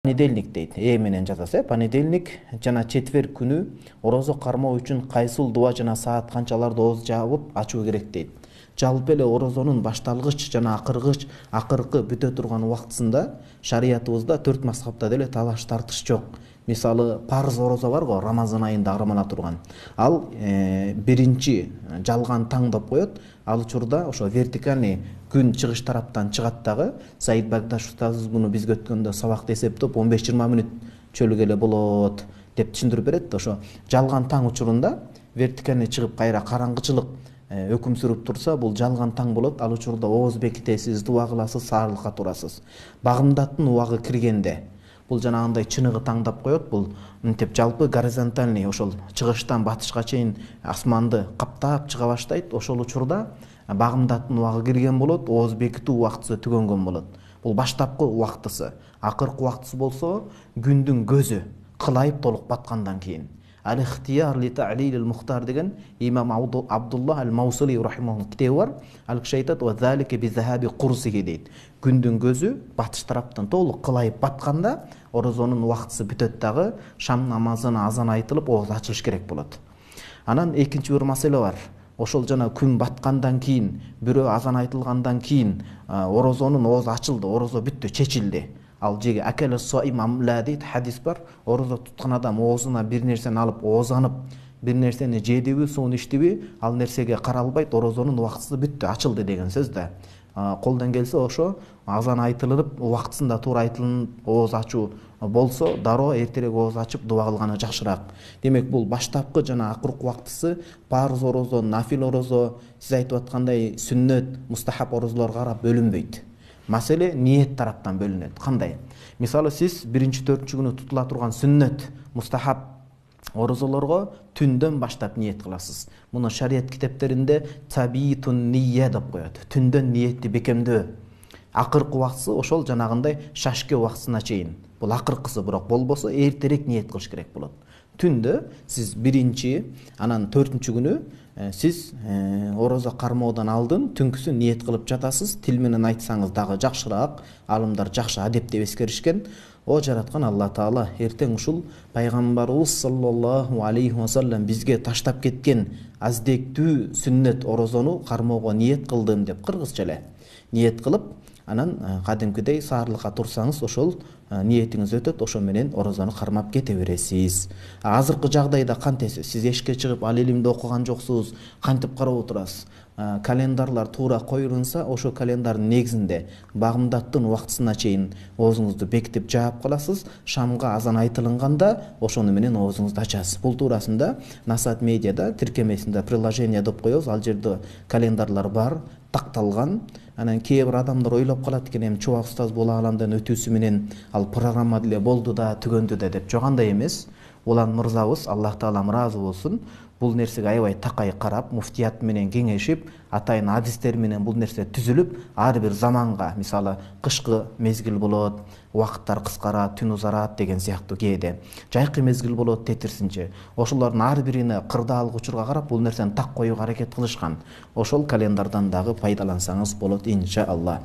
Понедельник дейт. Менен жазасы. Понедельник жана четверг күнү орозо кармоо үчүн кайсыл дуа жана саат канчаларда ооз жаабып ачуу керек дейт. Жалпы эле орозонун башталгыч жана акыркы бүтө турган убактысында шариятыбызда 4 мазхабта деле талаш тартыш жок. Мисалы парыз орозо бар го, Рамазан айында агырмана турган. Ал биринчи жалган таң деп коет. Ал учурда ошо вертикальный күн чыгыш тараптан чыгат дагы. Саид Багдаш устазыбыз буну бизге өткөндө сабакта эсептеп 15-20 мүнөт чөлүгө болот деп түшүндүрүп берет. Ошо жалган таң учурунда вертикальный чыгып кайра караңгычылык өкүм сүрүп турса, бул жалган таң болот. Ал учурда ооз бекитесиз, дуа кыласыз, саарлыкка турасыз. Багымдаттын убагы киргенде бул жанагындай чыныгы таң деп коет. Бул мынтип жалпы горизонтальный ошол чыгыштан батышка чейин асманды каптап чыга баштайт. Ошол учурда багымдаттын убагы кирген болот, ооз бекитүү убактысы түгөнгөн болот. Бул баштапкы убактысы. Акыркы убактысы болсо күндүн көзү кылайып толук баткандан кийин. Ал-ихтияр ли та'лил мухтар деген имам Абдулла ал-Маусули рахимахуллах китеби бар. Ал киши айтат: "Ва залика би захаби курсиги" дейт. Күндүн көзү батыш тараптан толук кылайып батканда орозонун убактысы бүтөт дагы, шам намазына азан айтылып ооз ачылыш керек болот. Анан экинчи бир маселе бар. Ошол жана күн баткандан кийин, бирөө азан айтылгандан кийин орозонун ооз ачылды, орозо бүттү, чечилди. Ал жеге акел соим амла дейт, хадис бар. Орозо туткан адам оозуна бир нерсени алып оозанып, бир нерсени жедиби, суун ичтиби, ал нерсеге каралбайт, орозонун убактысы бүттү, ачылды деген сөз да. Колдон келсе ошо азан айтылып, убактысында туура айтылып ооз ачуу болсо, дароо эртерээк ооз ачып дуа кылганы жакшыраак. Демек бул баштапкы жана акыркы убактысы парыз орозо, нафил орозо, сиз айтып аткандай сүннөт, мустахаб орозолорго карап бөлүнбөйт. Маселе ниет тараптан бөлүнөт. Кандай? Мисалы сиз биринчи төртүнчү күнү тутула турган сүннөт, мустахаб орозолорго түндөн баштап ниет кыласыз. Муну шарият китептеринде табитун нийя деп коет. Түндөн ниетти бекемдөө. Акыркы убактысы ошол жанагындай шашке убактысына чейин. Бул акыркысы, бирок болбосо эртерээк ниет кылыш керек болот. Түндө сиз биринчи, анан төртүнчү күнү сиз орозо кармоодон алдын түнкүсүн ниет кылып жатасыз. Тил менен айтсаңыз дагы жакшыраак. Алымдар жакшы адеп деп эскеришкен. О жараткан Алла Таала эртең ушул пайгамбарыбыз саллаллаху алейхи ва саллям бизге таштап кеткен аздектүү сүннөт орозону кармоого ниет кылдым деп кыргызча эле ниет кылып, анан кадимкидей саарлыкка турсаңыз, ошол ниетиңиз өтөт, ошо менен орозону кармап кете бересиз. Азыркы жагдайда кантесиз? Сиз эшикке чыгып ал илимди окуган жоксуз, кантип карап отурасыз? Календарлар туура коюлунса, ошо календардын негизинде багымдаттын убактысына чейин оозуңузду бекитип жаап каласыз. Шамга азан айтылганда ошону менен оозуңузду ачасыз. Бул туурасында Насат медиада тиркемесинде приложение деп коебуз. Ал жерде календарлар бар, такталган. Анан кээ бир адамдар ойлоп калат экен, эми чубак устаз Боло Аламдан өтүүсү менен ал программа деле болду да, түгөндү да деп. Жок, андай эмес. Улан мырзабыз, Аллах Таалам ыраазы болсун, бул нерсеге аябай такай карап, муфтият менен кеңешип, атайын адистер менен бул нерсе түзүлүп, ар бир заманга, мисалы кышкы мезгил болот, убакыттар кыскарат, түн узарат деген сыяктуу, кээде жайкы мезгил болот тетирсинче. Ошолордун ар бирине кырдаалык учурга карап бул нерсени так коюуга аракет кылышкан. Ошол календардан дагы пайдалансаңыз болот иншалла.